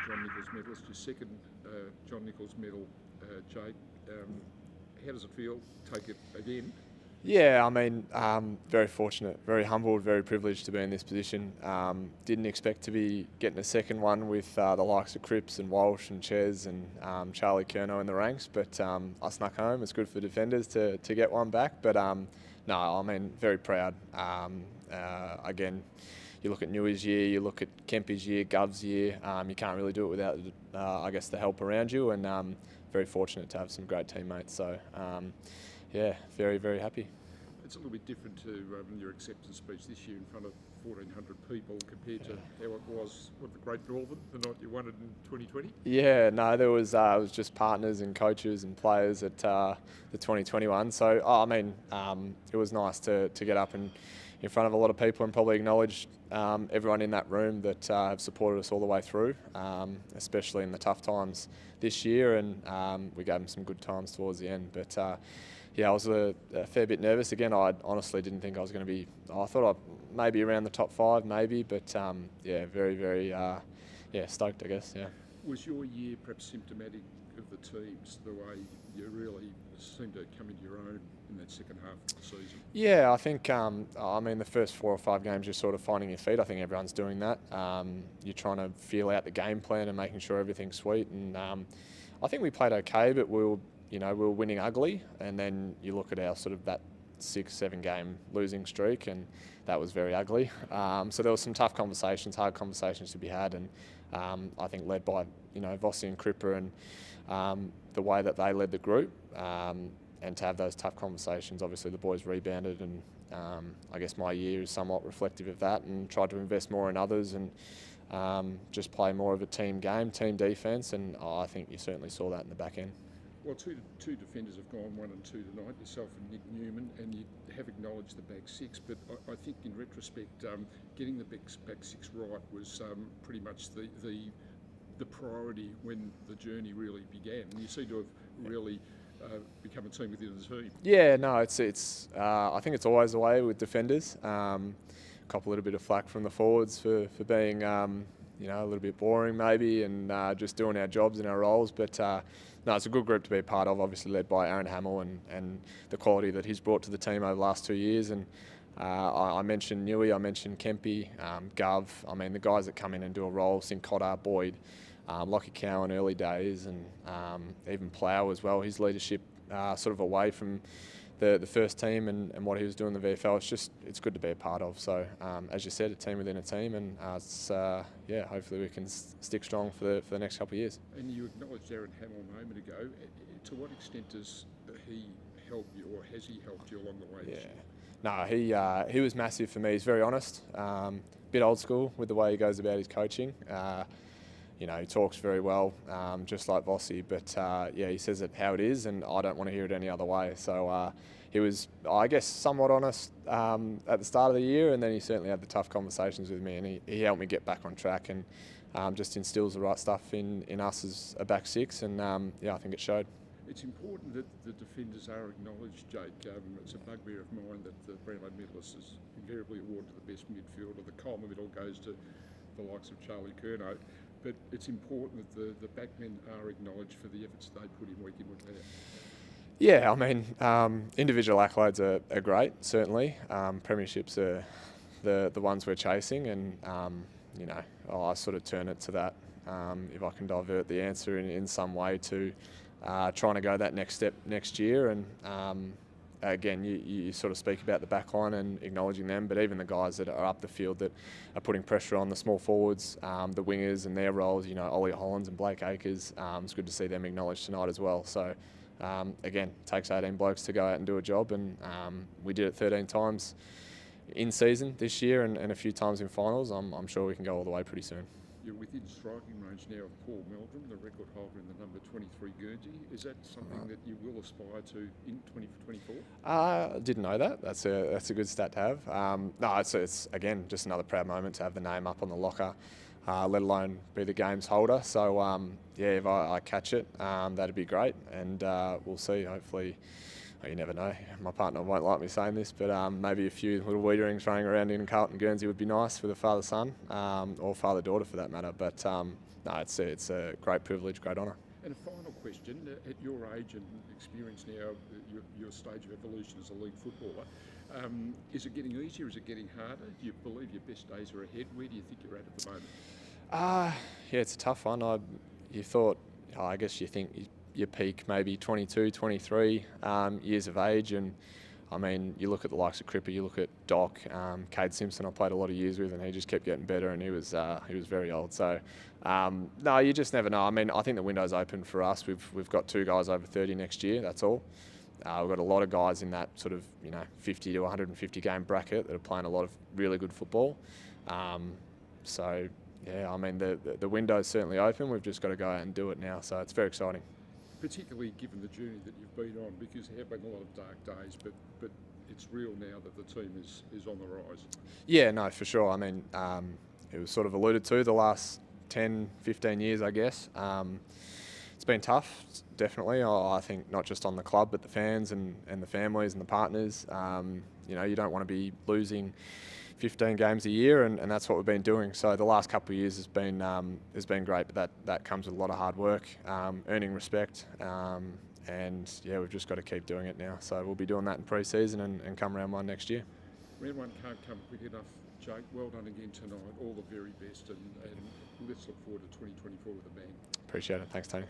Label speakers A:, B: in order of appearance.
A: John Nicholls Medalist, your second John Nicholls Medal, Jake. How does it feel? Take it again?
B: Yeah, I mean, very fortunate, very humbled, very privileged to be in this position. Didn't expect to be getting a second one with the likes of Cripps and Walsh and Ches and Charlie Curnow in the ranks, but I snuck home. It's good for defenders to get one back, but no, I mean, very proud. Again, you look at Newey's year, you look at Kempy's year, Gov's year, you can't really do it without, I guess, the help around you, and very fortunate to have some great teammates. So, yeah, very, very happy.
A: It's a little bit different to your acceptance speech this year in front of 1,400 people compared to how it was with the Great Northern, the night you won it in 2020.
B: Yeah, no, there was it was just partners and coaches and players at the 2021. So, I mean, it was nice to get up and in front of a lot of people and probably acknowledge everyone in that room that have supported us all the way through, especially in the tough times this year, and we gave them some good times towards the end. But yeah, I was a fair bit nervous. Again, I honestly didn't think I was going to be. I thought I'd maybe around the top 5, maybe, but yeah, very, very stoked, I guess. Yeah.
A: Was your year perhaps symptomatic of the teams, the way you really seemed to come into your own in that second half of the season?
B: Yeah, I think, I mean, the first 4 or 5 games you're sort of finding your feet. I think everyone's doing that. You're trying to feel out the game plan and making sure everything's sweet. And I think we played okay, but we were winning ugly. And then you look at our sort of that 6-7 game losing streak, and that was very ugly. So there were some tough conversations, hard conversations to be had, and I think led by Vossi and Cripper and the way that they led the group, and to have those tough conversations. Obviously the boys rebounded, and I guess my year is somewhat reflective of that, and tried to invest more in others and just play more of a team game, team defence, and I think you certainly saw that in the back end.
A: Well, two defenders have gone 1 and 2 tonight, yourself and Nick Newman, and you have acknowledged the back 6, but I think in retrospect, getting the back 6 right was pretty much the priority when the journey really began. And you seem to have really become a team within the team.
B: Yeah, no, it's I think it's always the way with defenders. Cop a little bit of flack from the forwards for being a little bit boring maybe, and just doing our jobs and our roles, but no, it's a good group to be a part of, obviously led by Aaron Hamill and the quality that he's brought to the team over the last 2 years. And I mentioned Newey, I mentioned Kempy, Gov. I mean, the guys that come in and do a role, Sincotta, Boyd, Lockie Cowan early days, and even Plough as well. His leadership sort of away from the first team and what he was doing in the VFL, it's good to be a part of. So as you said, a team within a team, and hopefully we can stick strong for the next couple of years.
A: And you acknowledged Aaron Hamill a moment ago. To what extent does he help you, or has he helped you along the way?
B: Yeah, no, he was massive for me. He's very honest, bit old school with the way he goes about his coaching. He talks very well, just like Vossi, but he says it how it is, and I don't want to hear it any other way. So he was, I guess, somewhat honest at the start of the year, and then he certainly had the tough conversations with me, and he helped me get back on track, and just instills the right stuff in us as a back 6, and I think it showed.
A: It's important that the defenders are acknowledged, Jake. It's a bugbear of mine that the Brownlow medalist is invariably awarded the best midfielder. The Coleman medal goes to the likes of Charlie Curnow. But it's important that the backmen are acknowledged for the efforts they put in week in, week out.
B: Yeah, I mean, individual accolades are great, certainly. Premierships are the ones we're chasing, and, I sort of turn it to that, if I can divert the answer in some way to trying to go that next step next year. And again, you sort of speak about the back line and acknowledging them, but even the guys that are up the field that are putting pressure on the small forwards, the wingers and their roles, Ollie Hollands and Blake Acres, it's good to see them acknowledged tonight as well. So again, it takes 18 blokes to go out and do a job, and we did it 13 times in season this year and a few times in finals. I'm sure we can go all the way pretty soon.
A: You're within striking range now of Paul Meldrum, the record holder in the number 23 Guernsey. Is that something that you will aspire to in 2024?
B: I didn't know that. That's a good stat to have. No, it's again just another proud moment to have the name up on the locker, let alone be the games holder. So if I catch it, that'd be great, and we'll see. Hopefully, well, you never know. My partner won't like me saying this, but maybe a few little Weiterings running around in Carlton, Guernsey would be nice for the father-son, or father-daughter for that matter. But no, it's a great privilege, great honour.
A: And a final question, at your age and experience now, your stage of evolution as a league footballer, is it getting easier, is it getting harder? Do you believe your best days are ahead? Where do you think you're at the moment?
B: Yeah, it's a tough one. I guess you think you peak maybe 22, 23 years of age, and I mean, you look at the likes of Cripper, you look at Doc, Cade Simpson I played a lot of years with, and he just kept getting better, and he was very old. So no, you just never know. I mean, I think the window's open for us. We've got 2 guys over 30 next year, that's all. We've got a lot of guys in that sort of 50 to 150 game bracket that are playing a lot of really good football. So yeah, I mean, the window's certainly open. We've just got to go out and do it now, so it's very exciting.
A: Particularly given the journey that you've been on, because there have been a lot of dark days, but it's real now that the team is on the rise. Yeah,
B: no, for sure. I mean, it was sort of alluded to the last 10, 15 years, I guess. It's been tough, definitely. I think not just on the club, but the fans and the families and the partners. You don't want to be losing 15 games a year, and that's what we've been doing. So the last couple of years has been great, but that comes with a lot of hard work, earning respect, and yeah, we've just got to keep doing it now. So we'll be doing that in pre-season and come round 1 next year.
A: Round 1 can't come quick enough, Jake. Well done again tonight. All the very best, and let's look forward to 2024 with a bang.
B: Appreciate it. Thanks, Tony.